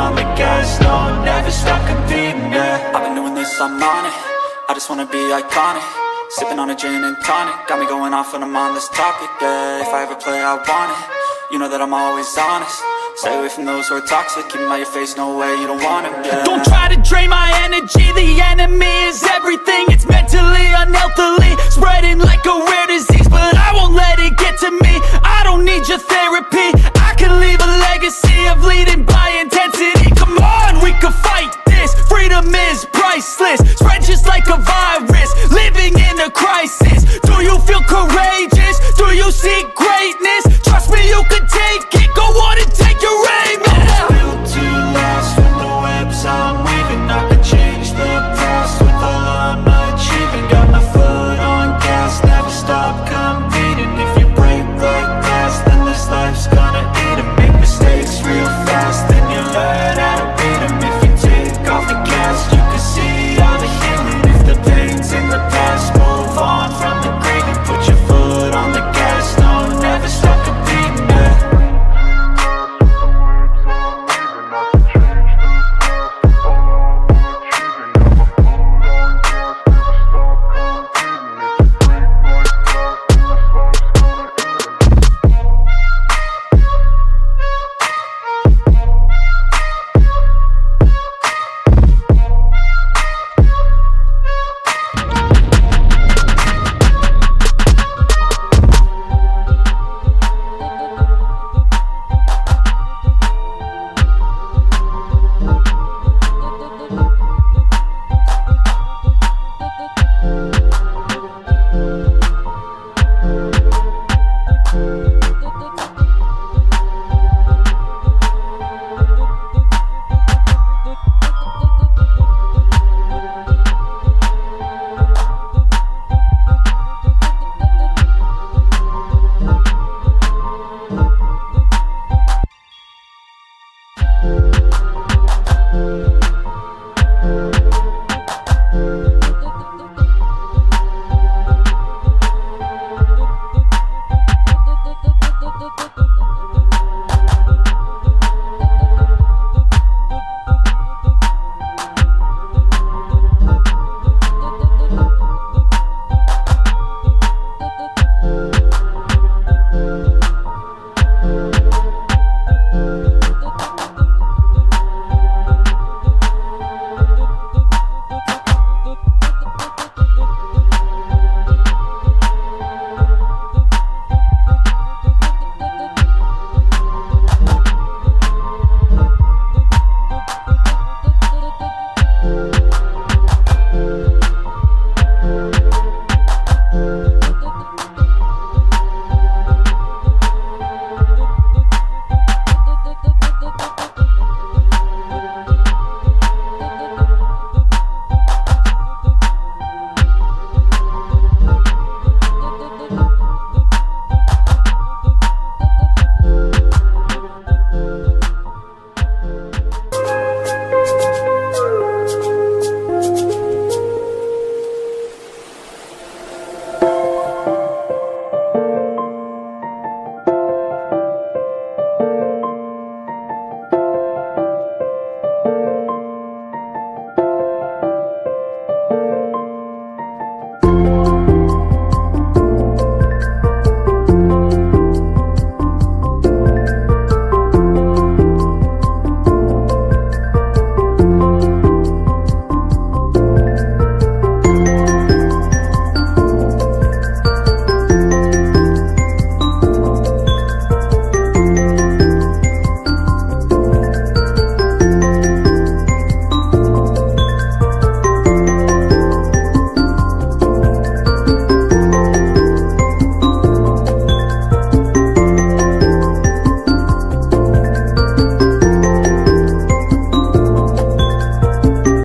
on the gas, no, never stop competing, yeah. I've been doing this, I'm on it, I just wanna be iconic. Sipping on a gin and tonic, got me going off when I'm on this topic, yeah. If I ever play, I want it, you know that I'm always honest. Stay away from those who are toxic, keep them out your face, no way, you don't want them, yeah. Don't try to drain my energy, the enemy is everything. It's mentally, unhealthily, spreading like a rare disease. But I won't let it get to me, I don't need your therapy. I can leave a legacy of leading by intensity. Come on, we can fight this, freedom is priceless.